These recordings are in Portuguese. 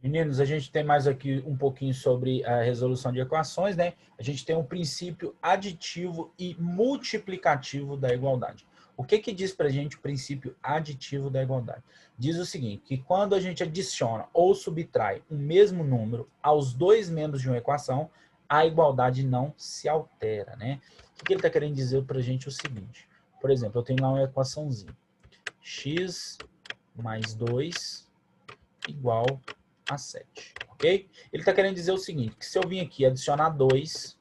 Meninos, a gente tem mais aqui um pouquinho sobre a resolução de equações, né? A gente tem um princípio aditivo e multiplicativo da igualdade. O que que diz para a gente o princípio aditivo da igualdade? Diz o seguinte, que quando a gente adiciona ou subtrai o mesmo número aos dois membros de uma equação, a igualdade não se altera, né? O que ele está querendo dizer para a gente o seguinte, por exemplo, eu tenho lá uma equaçãozinha, x mais 2 igual a 7, ok? Ele está querendo dizer o seguinte, que se eu vim aqui adicionar 2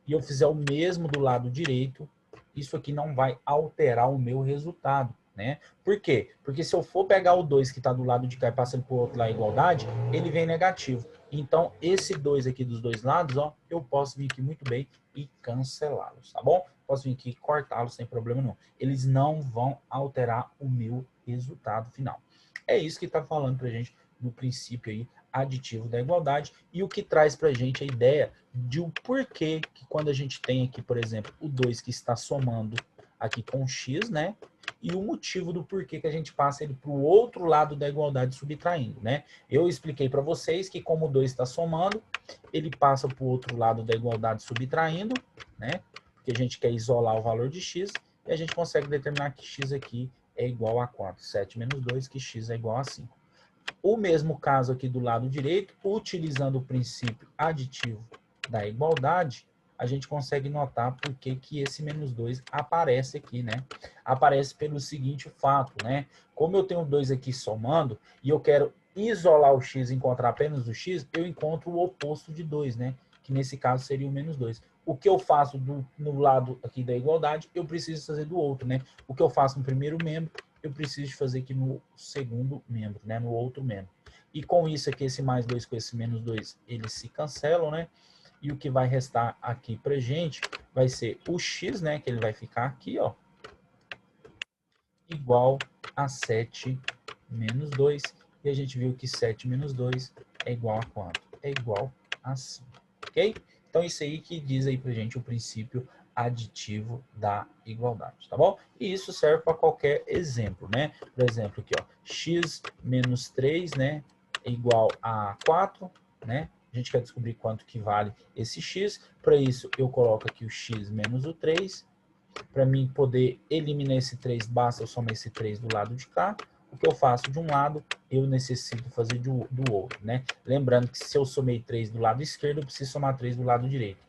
e eu fizer o mesmo do lado direito, isso aqui não vai alterar o meu resultado, né? Por quê? Porque se eu for pegar o 2 que está do lado de cá e passando para o outro lá, igualdade, ele vem negativo. Então, esse 2 aqui dos dois lados, ó, eu posso vir aqui muito bem e cancelá-los, tá bom? Posso vir aqui e cortá-los sem problema nenhum. Eles não vão alterar o meu resultado final. É isso que está falando para a gente no princípio aí aditivo da igualdade e o que traz para a gente a ideia de o porquê que quando a gente tem aqui, por exemplo, o 2 que está somando aqui com x, né? E o motivo do porquê que a gente passa ele para o outro lado da igualdade subtraindo, né? Eu expliquei para vocês que como o 2 está somando, ele passa para o outro lado da igualdade subtraindo, né? Porque a gente quer isolar o valor de x e a gente consegue determinar que x aqui é igual a 4. 7 menos 2, que x é igual a 5. O mesmo caso aqui do lado direito, utilizando o princípio aditivo da igualdade, a gente consegue notar por que que esse menos 2 aparece aqui, né? Aparece pelo seguinte fato, né? Como eu tenho 2 aqui somando e eu quero isolar o x e encontrar apenas o x, eu encontro o oposto de 2, né? Que nesse caso seria o menos 2. O que eu faço no lado aqui da igualdade, eu preciso fazer do outro, né? O que eu faço no primeiro membro, eu preciso fazer aqui no segundo membro, né? No outro membro. E com isso aqui, esse mais 2 com esse menos 2, eles se cancelam, né? E o que vai restar aqui pra gente vai ser o x, né? Que ele vai ficar aqui, ó. Igual a 7 menos 2. E a gente viu que 7 menos 2 é igual a quanto? É igual a 5, ok? Então, isso aí que diz aí pra gente o princípio aditivo da igualdade, tá bom? E isso serve para qualquer exemplo, né? Por exemplo, aqui, ó, x menos 3, né, é igual a 4, né? A gente quer descobrir quanto que vale esse x. Para isso, eu coloco aqui o x menos o 3. Para mim poder eliminar esse 3, basta eu somar esse 3 do lado de cá. O que eu faço de um lado, eu necessito fazer do outro, né? Lembrando que se eu somei 3 do lado esquerdo, eu preciso somar 3 do lado direito.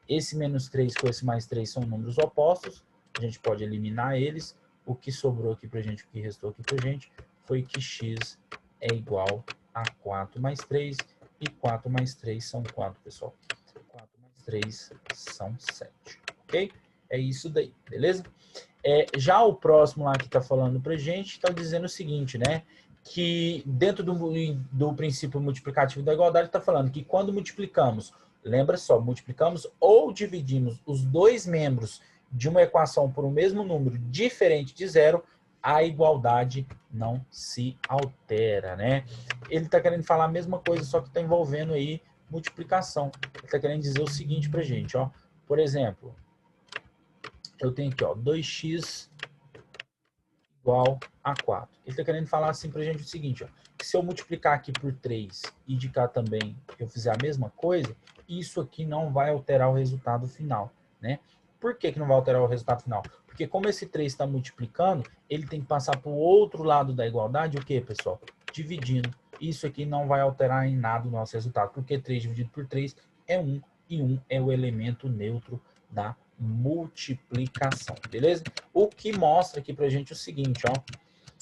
Esse menos 3 com esse mais 3 são números opostos. A gente pode eliminar eles. O que sobrou aqui pra gente, o que restou aqui pra gente, foi que x é igual a 4 mais 3. E 4 mais 3 são quanto, pessoal? 4 mais 3 são 7. Ok? É isso daí, beleza? Já o próximo lá que está falando pra gente, está dizendo o seguinte, né? Que dentro do princípio multiplicativo da igualdade, está falando que quando multiplicamos, lembra só, multiplicamos ou dividimos os dois membros de uma equação por um mesmo número diferente de zero, a igualdade não se altera, né? Ele está querendo falar a mesma coisa, só que está envolvendo aí multiplicação. Ele está querendo dizer o seguinte pra gente, ó. Por exemplo, eu tenho aqui, ó, 2x igual a 4. Ele está querendo falar assim para a gente o seguinte, ó, que se eu multiplicar aqui por 3 e de cá também eu fizer a mesma coisa, isso aqui não vai alterar o resultado final, né? Por que que não vai alterar o resultado final? Porque como esse 3 está multiplicando, ele tem que passar para o outro lado da igualdade, o que, pessoal? Dividindo. Isso aqui não vai alterar em nada o nosso resultado, porque 3 dividido por 3 é 1, e 1 é o elemento neutro da multiplicação, beleza? O que mostra aqui pra gente o seguinte, ó.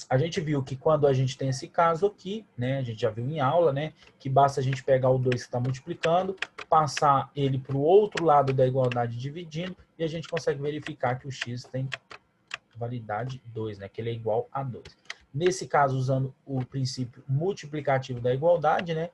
A gente viu que quando a gente tem esse caso aqui, né, a gente já viu em aula, né, que basta a gente pegar o 2 que está multiplicando, passar ele para o outro lado da igualdade dividindo, e a gente consegue verificar que o x tem validade 2, né, que ele é igual a 2. Nesse caso, usando o princípio multiplicativo da igualdade, né,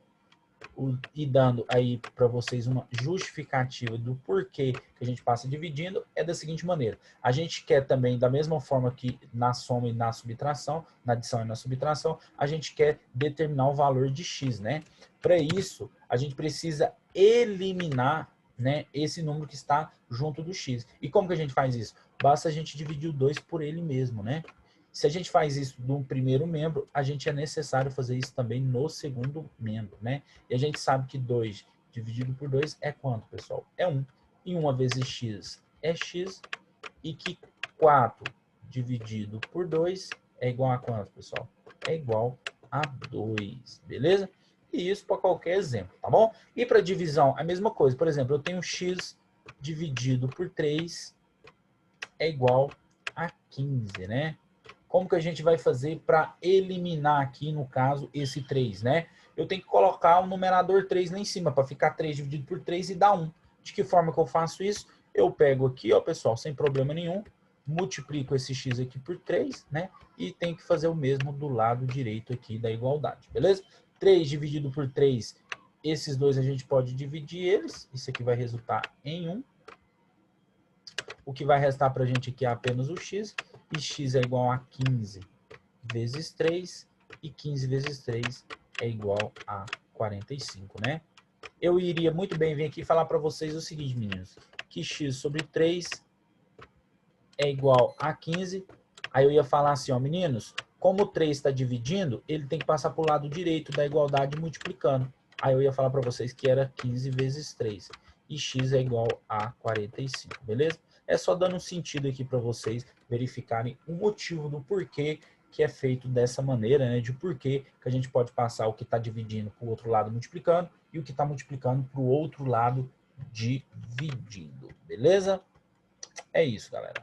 e dando aí para vocês uma justificativa do porquê que a gente passa dividindo, é da seguinte maneira. A gente quer também, da mesma forma que na soma e na subtração, na adição e na subtração, a gente quer determinar o valor de x, né? Para isso, a gente precisa eliminar, né, esse número que está junto do x. E como que a gente faz isso? Basta a gente dividir o 2 por ele mesmo, né? Se a gente faz isso no primeiro membro, a gente é necessário fazer isso também no segundo membro, né? E a gente sabe que 2 dividido por 2 é quanto, pessoal? É 1. E 1 vezes x é x, e que 4 dividido por 2 é igual a quanto, pessoal? É igual a 2, beleza? E isso para qualquer exemplo, tá bom? E para divisão, a mesma coisa. Por exemplo, eu tenho x dividido por 3 é igual a 15, né? Como que a gente vai fazer para eliminar aqui, no caso, esse 3, né? Eu tenho que colocar o numerador 3 lá em cima, para ficar 3 dividido por 3 e dar 1. De que forma que eu faço isso? Eu pego aqui, ó, pessoal, sem problema nenhum, multiplico esse x aqui por 3, né? E tenho que fazer o mesmo do lado direito aqui da igualdade, beleza? 3 dividido por 3, esses dois a gente pode dividir eles, isso aqui vai resultar em 1. O que vai restar para a gente aqui é apenas o x, e x é igual a 15 vezes 3, e 15 vezes 3 é igual a 45, né? Eu iria muito bem vir aqui e falar para vocês o seguinte, meninos, que x sobre 3 é igual a 15, aí eu ia falar assim, ó, meninos, como o 3 está dividindo, ele tem que passar para o lado direito da igualdade multiplicando. Aí eu ia falar para vocês que era 15 vezes 3, e x é igual a 45, beleza? É só dando um sentido aqui para vocês verificarem o motivo do porquê que é feito dessa maneira, né? De porquê que a gente pode passar o que está dividindo para o outro lado multiplicando e o que está multiplicando para o outro lado dividindo, beleza? É isso, galera.